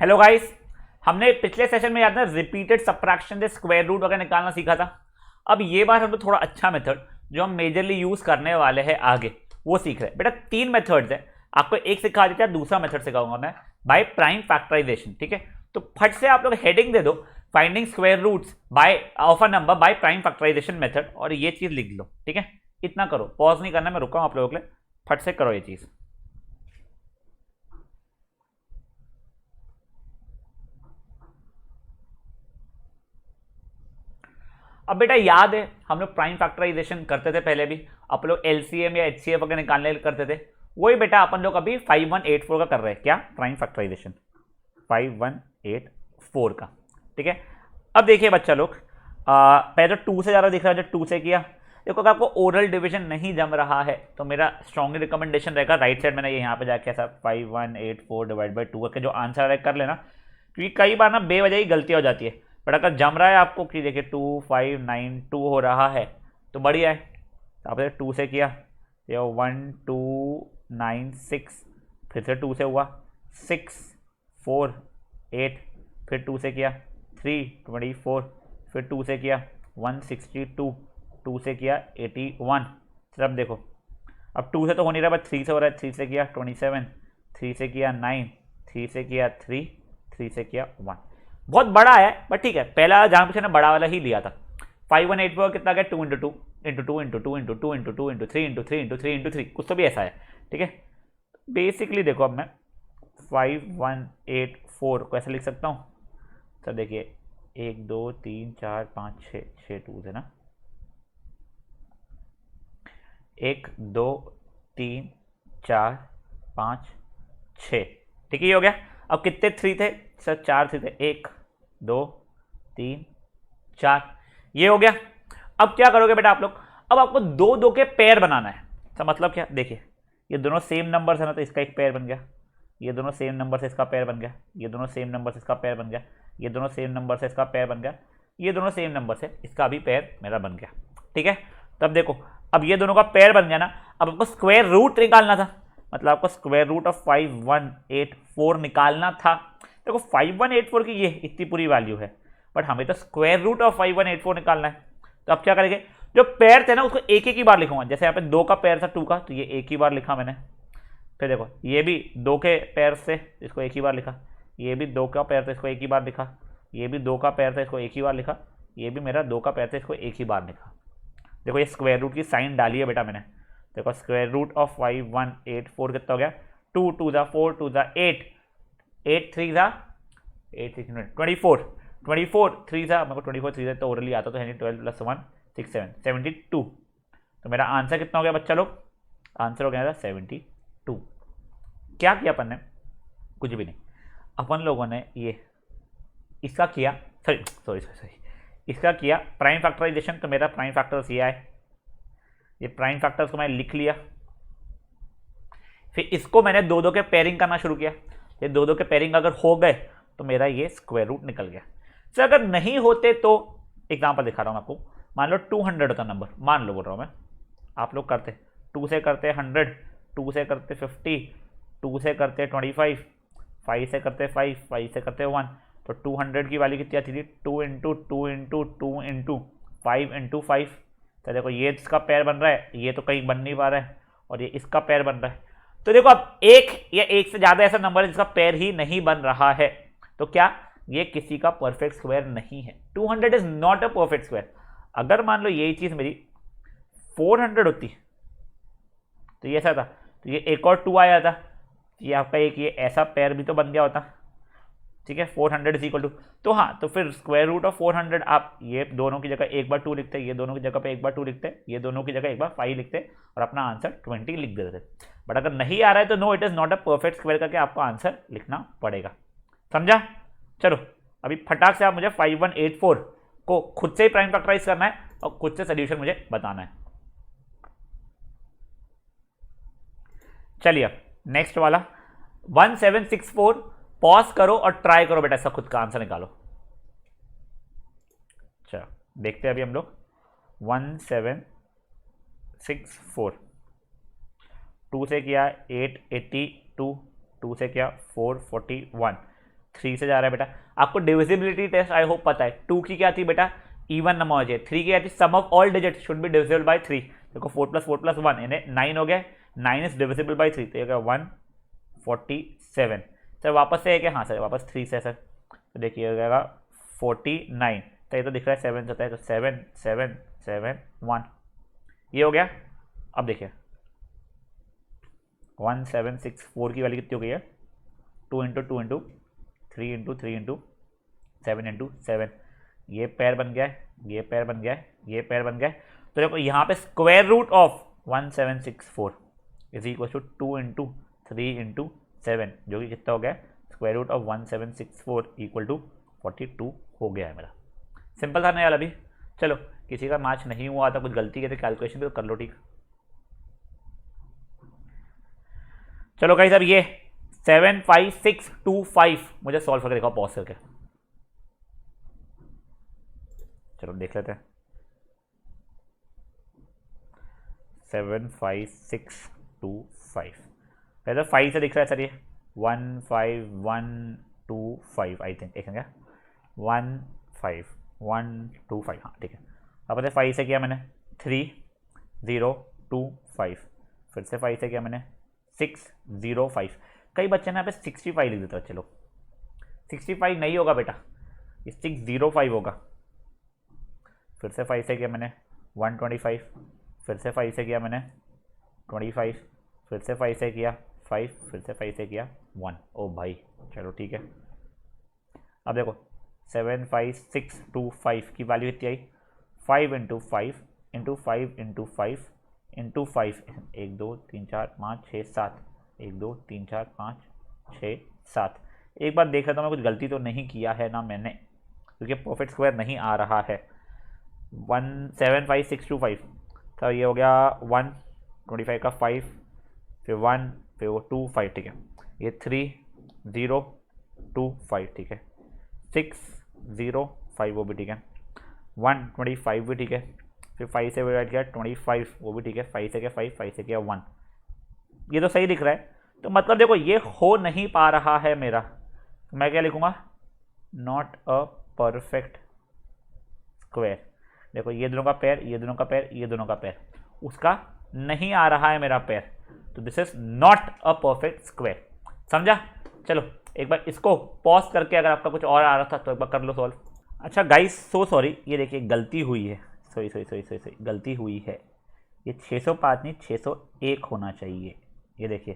Hello guys, हमने पिछले session में याद है रिपीटेड सबट्रैक्शन से स्क्वायर रूट वगैरह निकालना सीखा था। अब ये बार हम लोग थोड़ा अच्छा मेथड जो हम मेजरली यूज करने वाले हैं आगे वो सीख रहे हैं। बेटा 3 मेथड्स है, आपको एक सिखा देता है, दूसरा मेथड सिखाऊंगा मैं बाय प्राइम फैक्टराइजेशन। ठीक है, तो फट से आप लोग हेडिंग दे दो finding square roots by of a number by prime factorization method और ये चीज लिख लो। ठीक है, इतना करो, पॉज नहीं करना, मैं रुका हूं आप लोगों के लिए, फट से करो ये चीज। अब बेटा याद है हम लोग प्राइम फैक्टराइजेशन करते थे पहले भी, आप लोग एलसीएम या एचसीएफ वगैरह निकालने करते थे, वही बेटा अपन लोग अभी 5184 का कर रहे हैं। क्या? प्राइम फैक्टराइजेशन 5184 का। ठीक है, अब देखिए बच्चा लोग, पहले तो 2 से ज़्यादा दिख रहा है, जो 2 से किया। देखो अगर आपको ओरल डिवीजन नहीं जम रहा है तो मेरा स्ट्रॉन्गली रिकमेंडेशन रहेगा राइट साइड में ये यहाँ पे जाके ऐसा 5184 डिवाइड बाई 2 करके जो आंसर है कर लेना, क्योंकि कई बार ना बेवजह ही गलती हो जाती है। बट अगर जम रहा है आपको कि देखिए 2592 हो रहा है तो बढ़िया है। आपने 2 से किया, ये 1296, फिर से 2 से हुआ 648, फिर 2 से किया 324, फिर 2 से किया 162, 2 से किया 81। सिर्फ देखो अब 2 से तो हो नहीं रहा, बट 3 से हो रहा है। 3 से किया 27, 3 से किया 9, 3 से किया 3, 3 से किया 1। बहुत बड़ा है बट ठीक है, पहला जहां पे ने बड़ा वाला ही लिया था। 5184 कितना गया? 2 into two into two into two into two into two into three into three into three into three, कुछ तो भी ऐसा है। ठीक है, बेसिकली देखो अब मैं 5184 को ऐसे लिख सकता हूँ। सर देखिए 1 2 3 4 5 6, 6 2 है ना, 1 2 3 4 5 6। ठीक है, ये हो गया। अब कितने 3 थे सर? 4 3 थे, 1 2 3 4, ये हो गया। अब क्या करोगे बेटा आप लोग? अब आपको दो दो के पेयर बनाना है। तो मतलब क्या? देखिए ये दोनों सेम नंबर है ना, तो इसका एक पेयर बन गया, ये दोनों सेम नंबर से इसका पेयर बन गया, ये दोनों सेम नंबर से इसका पेयर बन गया, ये दोनों सेम नंबर से इसका पेयर बन गया, ये दोनों सेम नंबर से इसका भी पेयर मेरा बन गया। ठीक है, तब देखो अब ये दोनों का पेयर बन गया ना, अब आपको स्क्वायर रूट निकालना था, मतलब आपको स्क्वायर रूट ऑफ 5184 निकालना था। देखो 5184 की ये इतनी पूरी वैल्यू है, बट हमें तो स्क्वायर रूट ऑफ 5184 निकालना है। तो अब क्या करेंगे, जो पेयर थे ना उसको एक एक ही बार लिखूंगा। जैसे यहाँ पे 2 का पेयर था 2 का, तो ये एक ही बार लिखा मैंने। फिर देखो ये भी 2 के पेयर से, इसको एक ही बार लिखा। ये भी 2 का पेयर था, इसको एक ही बार लिखा। ये भी 2 का पेयर था, इसको एक ही बार लिखा। ये भी मेरा 2 का पेयर था, इसको एक ही बार लिखा। देखो ये स्क्वायर रूट की साइन डाली है बेटा मैंने। देखो स्क्वायर रूट ऑफ 5184 कितना हो गया? 2 2 ज़ा 4 2 ज़ा 8, 8 3 ज़ा 8 6 24, 24 3 ज़ा, मेरे को 24 3 ज़ा तो ओरली आता, तो है 12 + 1 6 7 72। तो मेरा आंसर कितना हो गया बच्चा लोग? आंसर हो गया था 72। क्या किया अपन ने? कुछ भी नहीं, अपन लोगों ने ये इसका किया, सॉरी सॉरी सॉरी, इसका किया प्राइम फैक्टराइजेशन। तो मेरा प्राइम फैक्टर्स ये आए, ये प्राइम फैक्टर्स को मैंने लिख लिया। फिर इसको मैंने दो दो के पेयरिंग करना शुरू किया। ये दो दो के पेयरिंग अगर हो गए तो मेरा ये स्क्वायर रूट निकल गया। सर अगर नहीं होते तो एग्जांपल दिखा रहा हूं आपको। मान लो 200 होता नंबर, मान लो बोल रहा हूं मैं, आप लोग करते 2 से करते 100, 2 से करते 50, 2 से करते 25, 5 से करते 5, 5 से करते 1, तो 200 की वैल्यू कितनी आती थी? 2 into two into two into 5 into 5। तो देखो ये इसका पैर बन रहा है, ये तो कहीं बन नहीं पा रहा है, और ये इसका पैर बन रहा है। तो देखो अब एक या एक से ज्यादा ऐसा नंबर है जिसका पैर ही नहीं बन रहा है, तो क्या ये किसी का परफेक्ट स्क्वायर नहीं है? 200 is not a perfect square. अगर मान लो यही चीज मेरी 400 होती तो ये ऐसा था, तो ये एक और 2 आया था, ये आपका एक ये ऐसा पैर भी तो बन गया होता। ठीक है, 400 इज इक्वल टू, तो हाँ, तो फिर स्क्वायर रूट ऑफ 400 आप ये दोनों की जगह एक बार 2 लिखते, ये दोनों की जगह पे एक बार 2 लिखते, ये दोनों की जगह एक बार 5 लिखते और अपना आंसर 20 लिख देते। बट अगर नहीं आ रहा है तो no it is not a perfect square करके आपको आंसर लिखना पड़ेगा। समझा? चलो अभी फटाक से आप मुझे 5184 को खुद से ही प्राइम फैक्टराइज करना है और खुद से सोल्यूशन मुझे बताना है। चलिए अब नेक्स्ट वाला 1764, पॉज करो और ट्राई करो बेटा, इसका खुद का आंसर निकालो। चलो देखते हैं अभी हम लोग 1764, 2 से किया 882, 2 से किया 441, 3 से जा रहा है बेटा। आपको डिविजिबिलिटी टेस्ट आई होप पता है, 2 की क्या थी बेटा, इवन नंबर हो जाए, 3 की क्या थी, sum of all digit should be divisible by 3। देखो 4 + 4 + 1 यानी 9 हो गया, 9 इज डिविजिबल बाय 3, तो ये 147। सर वापस से है क्या, हाँ सर वापस 3 से सर, तो देखिएगा 49, तो ये तो दिख रहा है 7 होता है, तो 7 7 7 1 ये हो गया। अब देखिए 1764 की वैल्यू कितनी हो गई है, 2 × 2 × 3 × 3 × 7 × 7, ये पेयर बन गया है, ये पेयर बन गया है, ये पेयर बन गया है। तो देखो यहाँ पे square root of 1764 is equal to 2 × 3 × 7, जो कि कितना हो गया, square root of 1764 equal to 42 हो गया है मेरा। सिंपल था ना यार। अभी चलो किसी का मैच नहीं हुआ था, कुछ गलती की थी कैलकुलेशन भी, तो कर लो ठीक। चलो गाइस अब ये 75625 मुझे सॉल्व करके दिखाओ पॉज करके। चलो देख लेते हैं 75625, पहले 5 से दिख रहा है सर, ये 15125 आई थिंक, एक क्या 15125, हाँ ठीक है। अब पता है 5 से किया मैंने 3025, फिर से 5 से किया मैंने 605। कई बच्चे ना यहाँ पे 65 लिख देते हैं, चलो 65 नहीं होगा बेटा, ये 605 होगा। फिर से 5 से किया मैंने 125, फिर से 5 से किया मैंने 25, फिर से 5 से किया 5, फिर से 5 से किया 1। ओ भाई चलो ठीक है। अब देखो 75625 की वैल्यू कितनी आई, 5 × 5 × 5 × 5 × 5, 1 2 3 4 5 6 7, 1 2 3 4 5 6 7। एक बार देख लेता हूँ मैं कुछ गलती तो नहीं किया है ना मैंने, क्योंकि परफेक्ट स्क्वायर नहीं आ रहा है। 75625, तो ये हो गया 125 का 5, फिर 1, फिर वो 2 5, ठीक है। ये 3025, ठीक है। 605 वो भी ठीक है, 125 भी ठीक है, फिर 5 से डिवाइड किया 25 वो भी ठीक है, 5 से किया 5, 5 से किया 1, ये तो सही दिख रहा है। तो मतलब देखो ये हो नहीं पा रहा है मेरा, तो मैं क्या लिखूंगा, नॉट अ परफेक्ट स्क्वायर। देखो ये दोनों का पेयर, ये दोनों का पेयर, ये दोनों का पेयर, उसका नहीं आ रहा है मेरा पेयर, तो this is not a perfect square. समझा? चलो एक बार इसको पॉज करके अगर आपका कुछ और आ रहा था तो एक बार कर लो सॉल्व। अच्छा गाइस सो सॉरी, ये देखिए गलती हुई है, सॉरी गलती हुई है, ये 605 नहीं 601 होना चाहिए। ये देखिए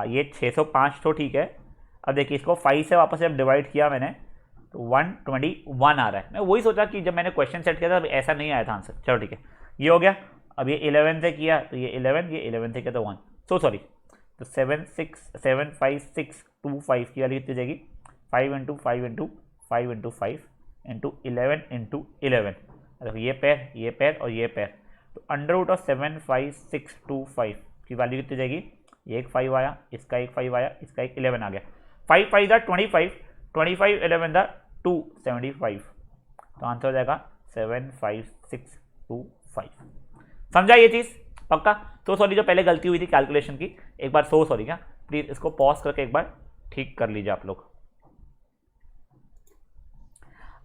ये 605 तो ठीक है। अब देखिए इसको 5 से वापस जब डिवाइड किया मैंने तो 121 आ रहा है। मैं वही सोचा कि जब मैंने क्वेश्चन सेट किया था ऐसा नहीं आया था आंसर। चलो ठीक है, ये हो गया। अब ये 11 से किया तो ये 11, ये 11 से किया तो 1, सो सॉरी। तो 75625 की वाली कितनी जाएगी, 5 × 5 × 5 × 5 × 11 × 11। देखो ये पेयर, ये पेयर और ये पेयर, तो √ 75625 की वैल्यू कितनी जाएगी, ये एक 5 आया, इसका एक 5 आया, इसका एक 11 आ गया। 5 5 दा 25, 25 11 दा 275, तो आंसर हो जाएगा 75625। समझा ये चीज़ पक्का? तो सॉरी जो पहले गलती हुई थी कैलकुलेशन की, एक बार सो सॉरी क्या, प्लीज इसको पॉज करके एक बार ठीक कर लीजिए आप लोग।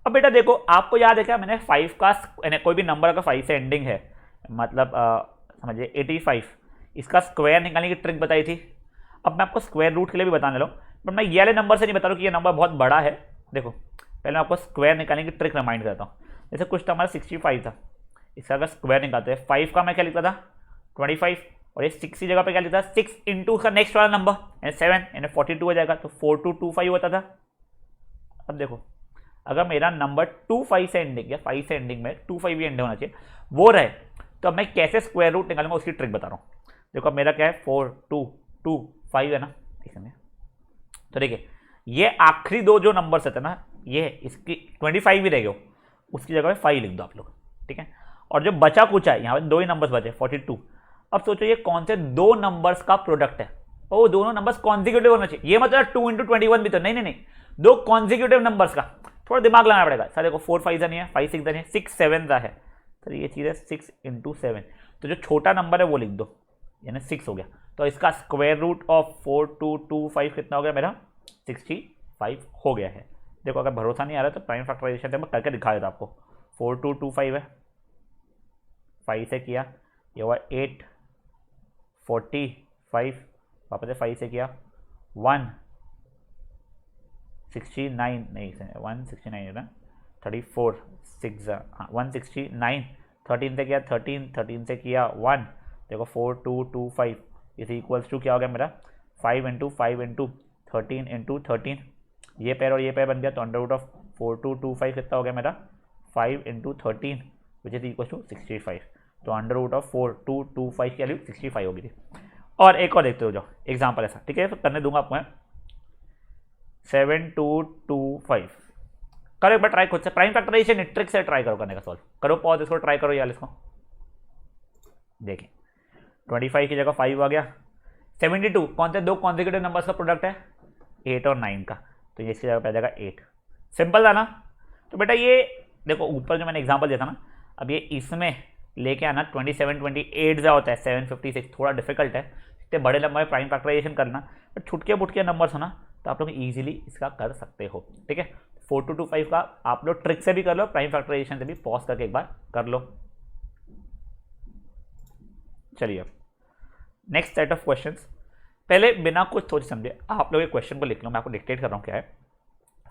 अब बेटा देखो आपको याद है क्या, मैंने 5 का कोई भी नंबर अगर 5 से एंडिंग है, मतलब समझिए 85, इसका स्क्वायर निकालने की ट्रिक बताई थी। अब मैं आपको स्क्वायर रूट के लिए भी बताने लगा, बट मैं ये वाले नंबर से नहीं बता रहा हूँ कि ये नंबर बहुत बड़ा है। देखो पहले मैं आपको स्क्वायर निकालने की ट्रिक रिमाइंड करता हूँ। जैसे कुछ तो हमारा 65 था, इसका अगर स्क्वायर निकालते हैं 5 का मैं क्या लिखता था 25, और ये 6 की जगह पे क्या लिखता था 6 × उसका नेक्स्ट वाला नंबर यानी 7 यानी 42 हो जाएगा, तो 4225 होता था। अब देखो अगर मेरा नंबर 25 से एंडिंग या 5 से एंडिंग में 25 भी एंड होना चाहिए वो रहे, तो अब मैं कैसे स्क्वायर रूट निकालूंगा उसकी ट्रिक बता रहा हूँ। देखो अब मेरा क्या है 4225 है ना, इसमें तो देखिए ये आखिरी दो जो नंबर थे ना, ये इसकी 25 भी रह गए, उसकी जगह में 5 लिख दो आप लोग, ठीक है। और जो बचा कुछ है यहाँ पे दो ही नंबर्स बचे 42। अब सोचो ये कौन से दो नंबर्स का प्रोडक्ट है, और दोनों नंबर्स कॉन्जिक्यूटिव होना चाहिए। ये मतलब 2 × 21 भी तो नहीं, दो कॉन्जिक्यूटिव नंबर्स का थोड़ा दिमाग लगाना पड़ेगा। सर देखो 4 5 नहीं है, 5 6 नहीं है, 6 7 है, सर ये चीज़ है 6 × 7, तो जो छोटा नंबर है वो लिख दो, यानी 6 हो गया। तो इसका स्क्वायर रूट ऑफ 4225 कितना हो गया मेरा 65। 5 हो गया है। देखो अगर भरोसा नहीं आ रहा तो प्राइम फैक्टराइजेशन से मैं करके दिखा देता आपको। 4225 है, 5 से किया, ये हुआ 8, 45, वापस से 5 से किया, 169, नहीं 169 है ना, 34, 6 हाँ 169, 13 से किया 13 से किया 1, देखो 4225 इज इक्वल्स टू क्या हो गया मेरा 5 इंटू 5 इंटू 13 इंटू 13, ये पैर और ये पैर बन गया, तो अंडर रूट ऑफ 4225 कितना हो गया मेरा 5 into 13 which is equal to 65, तो अंडर रूट ऑफ 4225 की वैल्यू 65 होगी थी। और एक और देखते हो जाओ एग्जाम्पल ऐसा, ठीक है, तो करने दूंगा आपको मैं 7225, करो एक बार ट्राई खुद से, प्राइम फैक्टराइजेशन ट्रिक से ट्राई करो करने का, सॉल्व करो, पॉज इसको ट्राई करो यार इसको, देखिए 25 की जगह 5 आ गया, 72 कौन से दो कॉन्जिक्यूटिव नंबर्स का प्रोडक्ट है 8 और 9 का, तो ये इसकी जगह पे आ जाएगा 8, सिंपल था ना। तो बेटा ये देखो ऊपर जो मैंने एग्जांपल दिया था ना, अब ये इसमें लेके आना 27 28 जा होता है, 756 थोड़ा डिफिकल्ट है, इतने बड़े नंबर में प्राइम फैक्टराइजेशन करना, बट छुटके बुटके नंबर्स हो ना तो आप लोग इजीली इसका कर सकते हो, ठीक है। 4225 का आप लोग ट्रिक से भी कर लो, प्राइम फैक्टराइजेशन से भी पॉज करके एक बार कर लो। चलिए अब नेक्स्ट सेट ऑफ क्वेश्चंस, पहले बिना कुछ सोच समझे आप लोग एक क्वेश्चन को लिख लो, मैं आपको डिक्टेट कर रहा हूँ क्या है।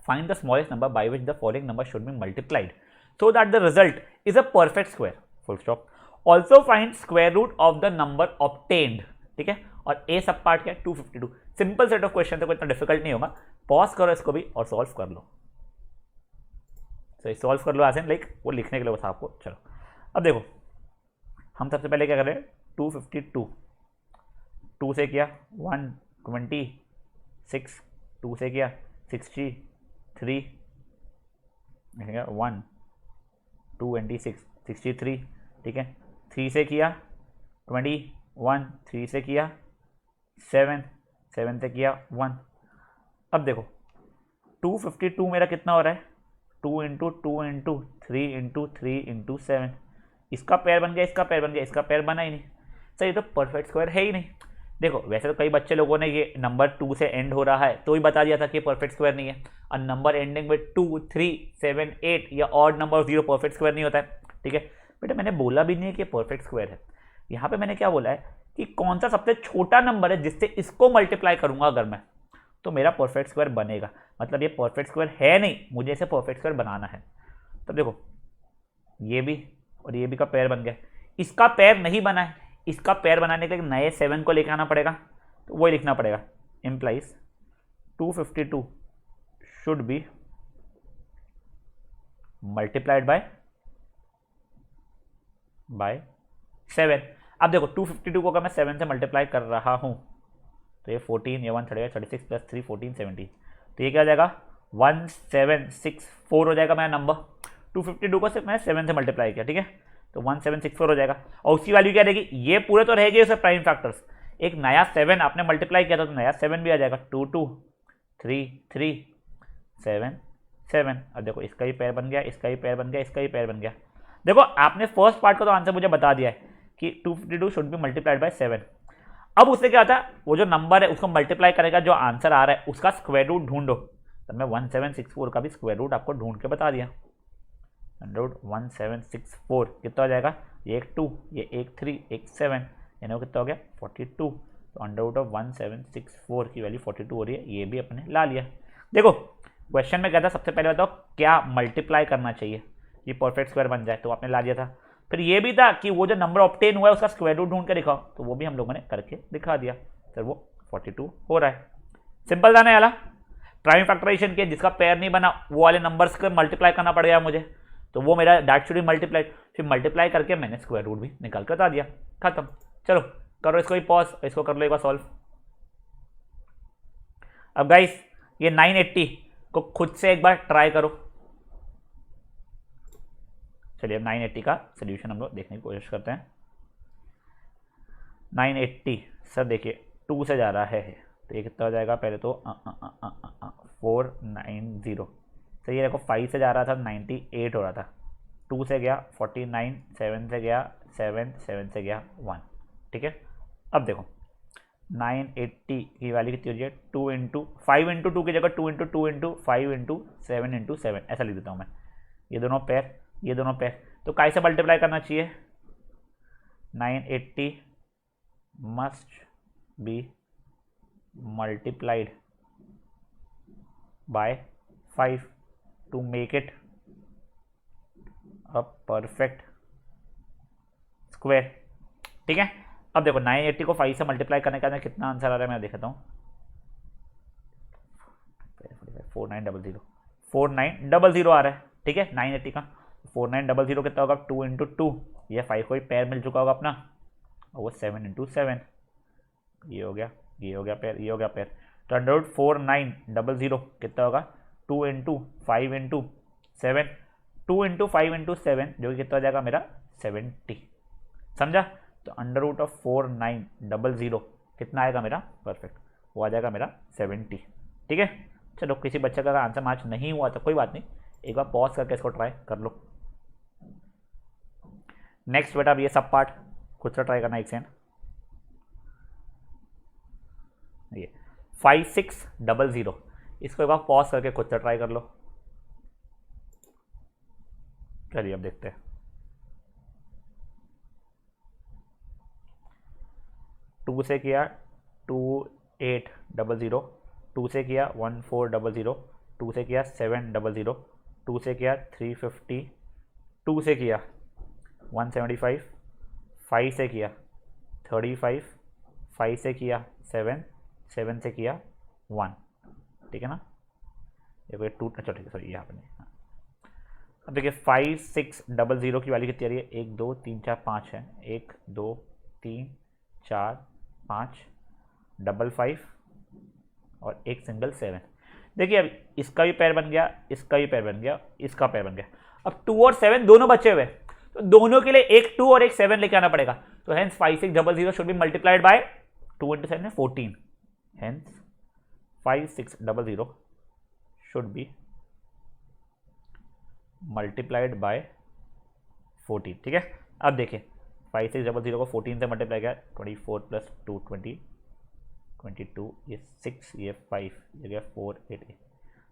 Find the smallest number by which the following number should be multiplied so that the result is a perfect square, full stop. Also find square root of the number obtained, ठीक है, और ए सब part क्या है 252। Simple set of question है, कोई इतना difficult नहीं होगा, पॉज करो इसको भी और सॉल्व कर लो, सही सॉल्व कर लो ऐसे लाइक वो लिखने के लिए बस आपको। चलो अब देखो हम सबसे पहले क्या कर रहे हैं 252, 2 से किया 126, 2 से किया 63, 1 226 63, ठीक है, 3 से किया 21, 3 से किया 7, 7 से किया 1। अब देखो 252 मेरा कितना हो रहा है 2 इंटू 2 इंटू 3 इंटू 3 इंटू 7, इसका पैर बन गया, इसका पैर बन गया, इसका पैर बना ही नहीं, सर ये तो परफेक्ट स्क्वायर है ही नहीं। देखो वैसे तो कई बच्चे लोगों ने ये नंबर 2 से एंड हो रहा है तो ही बता दिया था कि परफेक्ट स्क्वायर नहीं है, और नंबर एंडिंग में 2 3 7 8 या ऑड नंबर 0 परफेक्ट स्क्वायर नहीं होता है, ठीक है। बेटा मैंने बोला भी नहीं है कि परफेक्ट स्क्वायर है, यहाँ पे मैंने क्या बोला है कि कौन सा सबसे छोटा नंबर है जिससे इसको मल्टीप्लाई करूंगा अगर मैं, तो मेरा परफेक्ट स्क्वायर बनेगा, मतलब ये परफेक्ट स्क्वायर है नहीं, मुझे इसे परफेक्ट स्क्वायर बनाना है। तो देखो ये भी और ये भी का पैर बन गया, इसका पैर नहीं बना है, इसका पैर बनाने के लिए नए 7 को लेकर आना पड़ेगा, तो वही लिखना पड़ेगा, implies 252 should be multiplied bye 7। अब देखो 252 को अगर मैं 7 से मल्टीप्लाई कर रहा हूं तो ये 14, ये 1 36 प्लस 3 14 17, तो ये क्या हो जाएगा 1764 हो जाएगा मेरा नंबर। 252 को सिर्फ मैंने 7 से मल्टीप्लाई किया, ठीक है, तो 1764 हो जाएगा, और उसकी वैल्यू क्या रहेगी, ये पूरे तो रहेगी उसे प्राइम फैक्टर्स, एक नया 7 आपने मल्टीप्लाई किया था तो नया 7 भी आ जाएगा, 2 2 3 3 7 7। अब देखो इसका ही पैर बन गया, इसका ही पैर बन गया, इसका ही पैर बन गया। देखो आपने फर्स्ट पार्ट का तो आंसर मुझे बता दिया है कि 252 शुड बी मल्टीप्लाइड बाय 7। अब उससे क्या होता है, वो जो नंबर है उसको मल्टीप्लाई करेगा, जो आंसर आ रहा है उसका स्क्वायर रूट ढूंढो, तो मैं 1764 का भी स्क्वायर रूट आपको ढूंढ के बता दिया, रूट 1764 कितना हो जाएगा, ये एक 2, ये एक 3, एक 7, यानी कितना हो गया 42, तो अंडर रूट ऑफ 1764 की वैल्यू 42 हो रही है, ये भी अपने ला लिया। देखो क्वेश्चन में क्या था, सबसे पहले बताओ क्या मल्टीप्लाई करना चाहिए ये परफेक्ट स्क्वायर बन जाए, तो आपने ला दिया था। फिर ये भी था कि वो जो नंबर ऑब्टेन हुआ है उसका स्क्वायर रूट ढूंढ के दिखाओ, तो वो भी हम लोगों ने करके दिखा दिया, सर वो 42 हो रहा है। सिंपल था ना याला, प्राइम फैक्टराइजेशन के जिसका पैर नहीं बना वो वाले नंबर्स को मल्टीप्लाई करना पड़ गया मुझे, तो वो मेरा दैट शुड बी मल्टीप्लाइड, फिर मल्टीप्लाई करके मैंने स्क्वायर रूट भी निकाल कर बता दिया, खत्म। चलो करो इसको ही पॉज, इसको कर लो एक बार सॉल्व। अब गाइस ये 980 को खुद से एक बार ट्राई करो, चलिए अब 980 का सोल्यूशन हम लोग देखने की कोशिश करते हैं। 980 सर देखिए 2 से जा रहा है, तो ये कितना हो जाएगा, पहले तो 490, तो ये देखो 5 से जा रहा था 98 हो रहा था, 2 से गया 49, 7 से गया 7, 7 से गया 1, ठीक है। अब देखो 980 की वैल्यू कितनी हो जाए 2 इंटू 5 इंटू 2 की जगह 2 इंटू 2 इंटू 5 इंटू 7 ऐसा लिख देता हूँ मैं। ये दोनों पैर, ये दोनों पैर, तो कैसे मल्टीप्लाई करना चाहिए? 980 must be multiplied by 5 to make it a perfect square. ठीक है, अब देखो 980 को 5 से मल्टीप्लाई करने का कितना आंसर आ रहा है मैं दिखाता हूँ। 4900 4900 आ रहा है। ठीक है, 980 का 4900 कितना होगा? 2 इंटू 2, ये 5 को ही पैर मिल चुका होगा अपना, और वो 7 इंटू 7, ये हो गया, ये हो गया पैर, ये हो गया पैर। तो 4900 कितना होगा? 2 इंटू 5 इंटू 7, 2 इंटू 5 इंटू 7 जो कि कितना हो जाएगा मेरा 70। समझा? तो √4900 कितना आएगा मेरा? परफेक्ट, वो आ जाएगा मेरा 70। ठीक है, चलो किसी बच्चे का आंसर मैच नहीं हुआ तो कोई बात नहीं, एक बार पॉज करके इसको ट्राई कर लो। नेक्स्ट बेटा, अब ये सब पार्ट खुद से ट्राई करना एक सेकंड। ये 5600, इसको एक बार पॉज करके खुद से ट्राई कर लो। चलिए अब देखते हैं। 2 से किया 2800, 2 से किया 1400, 2 से किया 700, 2 से किया 350, 2 से किया 175, 5 से किया 35, 5 से किया 7, 7 से किया 1। ठीक है ना, ये टू, अच्छा ठीक है, सॉरी यहाँ पर नहीं। अब देखिए 5600 की वैल्यू कितनी आ रही है? 1 2 3 4 5 है, 1 2 3 4 5 55 और एक सिंगल 7। देखिए अब इसका भी पैर बन गया, इसका भी पैर बन गया, इसका पैर बन गया। अब 2 और 7 दोनों बचे हुए, तो दोनों के लिए एक 2 और एक 7 लेके आना पड़ेगा। तो hence 5600 should be multiplied bye 2 into 7 है 14। Hence 5600 should be multiplied bye 14। ठीक है, अब देखिए 5600 को 14 से मल्टीप्लाई किया, 24 प्लस 2 20, 22, ये 6, ये 5, ये गया 4 8 8।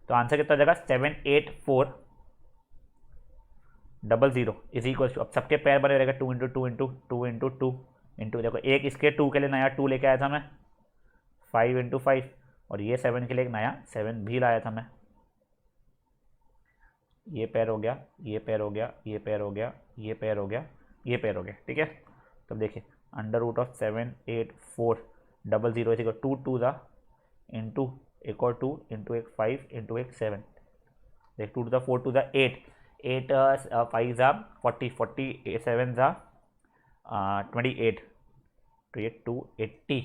तो आंसर कितना हो जाएगा? 78400 इज इक्वल टू, अब सबके पैर बने रहेगा 2 इंटू 2 इंटू 2 इंटू 2 इंटू, देखो एक इसके 2 के लिए नया 2 लेके आया था मैं, 5 इंटू 5, और ये 7 के लिए एक नया 7 भी लाया था मैं। ये पैर हो गया, ये पैर हो गया, ये पैर हो गया, ये पैर हो गया, ये पैर हो गया। ठीक है, तो देखिए √78400 इसी को 2 2 ज़ा इंटू एक और 2 इंटू एक 5 इंटू एक 7, देख 2 ज़ा 4 2 ज़ा 8 8 5 ज़ा 40 40 7 ज़ा 28, तो ये 280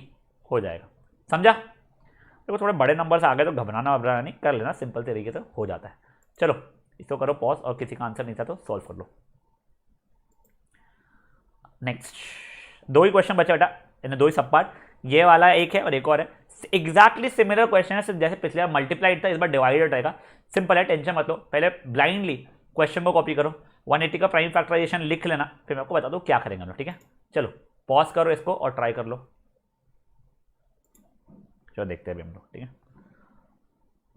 हो जाएगा। समझा? देखो थोड़े बड़े नंबर्स आ गए तो घबराना वबराना नहीं, कर लेना, सिंपल तरीके से हो जाता है। चलो इसको करो पॉज, और किसी का आंसर नहीं था तो सॉल्व कर लो। नेक्स्ट 2 ही क्वेश्चन बचा बेटा, इन्हें 2 ही सब पार्ट, ये वाला एक है और एक और है, एग्जैक्टली सिमिलर क्वेश्चन है, सिर्फ जैसे पिछले बार मल्टीप्लाइड था इस बार डिवाइडेड रहेगा। सिंपल है, टेंशन मत लो, पहले ब्लाइंडली क्वेश्चन को कॉपी करो, 180 का प्राइम फैक्टराइजेशन लिख लेना, फिर मैं आपको बता दूं क्या करेंगे हम लोग। ठीक है, चलो पॉज करो इसको और ट्राई कर लो। चलो देखते हैं अभी हम लोग। ठीक है,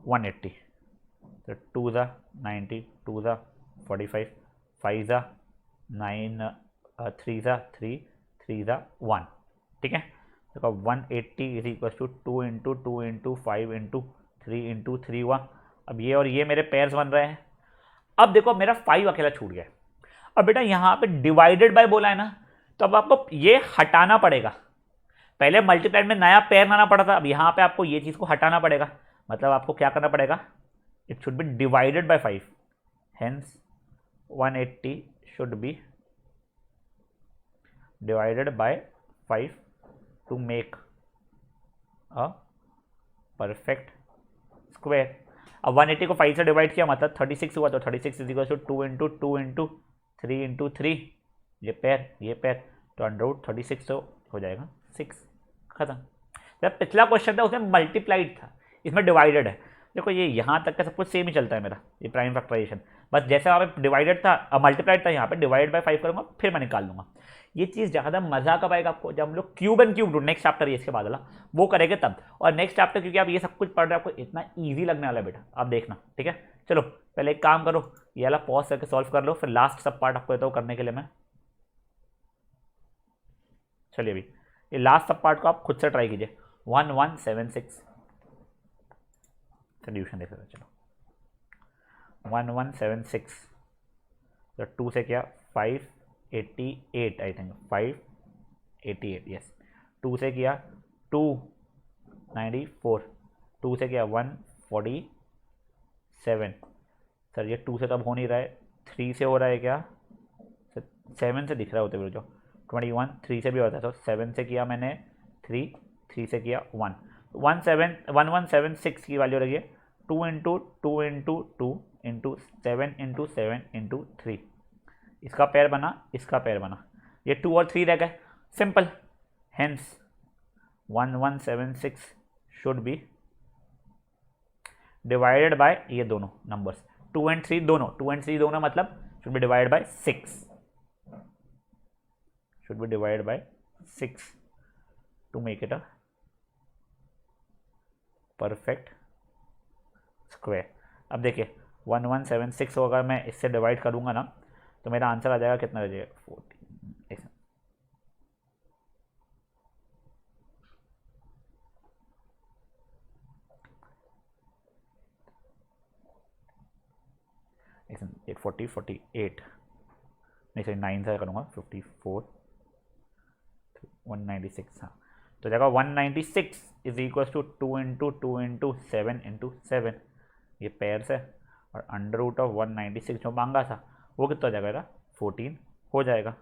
180, तो 2 ज़ा 90, 2 ज़ा 45, 5 ज़ा 9, 3 ज़ा 3, 3 ज़ा 1। ठीक है, देखो 180 is equal to 2 into 2 into 5 into 3 into 3 1। अब ये और ये मेरे पेयर्स बन रहे हैं। अब देखो मेरा 5 अकेला छूट गया। अब बेटा यहाँ पे डिवाइडेड बाय बोला है ना, तो अब आपको ये हटाना पड़ेगा। पहले मल्टीप्लाइड में नया पेयर लाना पड़ा था, अब यहाँ पे आपको ये चीज़ को हटाना पड़ेगा। मतलब आपको क्या करना पड़ेगा? It should be divided by 5, hence 180 should be divided by 5 to make a perfect square। अब 180 को 5 से डिवाइड किया मतलब 36 हुआ, तो 36 is equal to 2 into 2 into 3 into 3, ये पैर, तो √36 हो जाएगा 6, खत्म। जब पिछला क्वेश्चन था उसमें मल्टीप्लाइड था, इसमें डिवाइडेड है। देखो ये यहाँ तक का सब कुछ सेम ही चलता है मेरा, ये प्राइम फैक्टराइजेशन, बस जैसे वहाँ पे डिवाइडेड था मल्टीप्लाइड था, यहाँ पे डिवाइड बाय 5 करूँगा फिर मैं निकाल लूँगा। ये चीज़ ज़्यादा मजा कब आएगा आपको, जब हम लोग cube and cube next chapter ये इसके बाद वाला वो करेंगे तब। और नेक्स्ट चैप्टर क्योंकि आप ये सब कुछ पढ़ रहे हो आपको इतना ईजी लगने वाला है बेटा, आप देखना ठीक है। चलो पहले एक काम करो, ये वाला पॉज करके सॉल्व कर लो, फिर लास्ट सब पार्ट आपको देता हूँ करने के लिए मैं। चलिए अभी ये लास्ट सब पार्ट को आप खुद से ट्राई कीजिए। 1176 सोल्यूशन देख रहे, चलो 1176 तो 2 से क्या 588 आई थिंक 588 यस, 2 से किया 294, 2 से किया 147। सर ये 2 से तो अब हो नहीं रहा है, 3 से हो रहा है क्या सर, 7 से दिख रहा होते जो 21, 3 से भी होता है तो 7 से किया मैंने 3 से किया 1, 1176 की वैल्यू रही है 2 into 2 into 2 into 7 into 7 into 3, इसका पेयर बना इसका पेयर बना, ये 2 और 3 रह गए, simple. Hence 1176 should be divided by ये दोनों नंबर्स 2 एंड 3 दोनों मतलब should be divided by 6, should be divided by 6 to make it a perfect square। अब देखिए 1176 को अगर मैं इससे डिवाइड करूंगा ना तो मेरा आंसर आ जाएगा कितना, आ जाएगा 14। एक 48 नहीं सॉरी 9 से करूँगा 54 196, हाँ तो जाएगा 196 is equal to 2 into 2 into 7 into 7, ये पेयर्स है, और अंडर रूट ऑफ 196 जो मांगा था वो कितना हो जाएगा 14 हो जाएगा,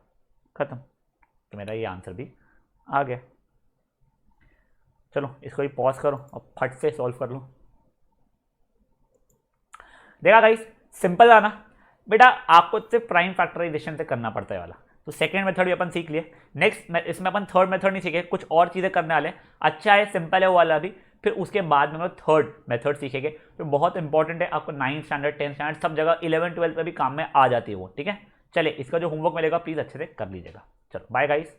ख़त्म। तो मेरा ये आंसर भी आ गया। चलो इसको भी पॉज करो और फट से सॉल्व कर लो। देखा गाइस सिंपल था ना बेटा, आपको सिर्फ प्राइम फैक्टराइजेशन से करना पड़ता है वाला, तो सेकंड मेथड भी अपन सीख लिए। नेक्स्ट इसमें अपन थर्ड मेथड नहीं सीखे, कुछ और चीज़ें करने वाले, अच्छा है सिंपल है वो वाला भी, फिर उसके बाद में हम थर्ड मेथड सीखेंगे जो बहुत इंपॉर्टेंट है, आपको 9th स्टैंडर्ड 10th स्टैंडर्ड सब जगह 11th 12th में भी काम में आ जाती है वो, ठीक है। चलिए इसका जो होमवर्क मिलेगा प्लीज़ अच्छे से कर लीजिएगा। चलो बाय गाइस।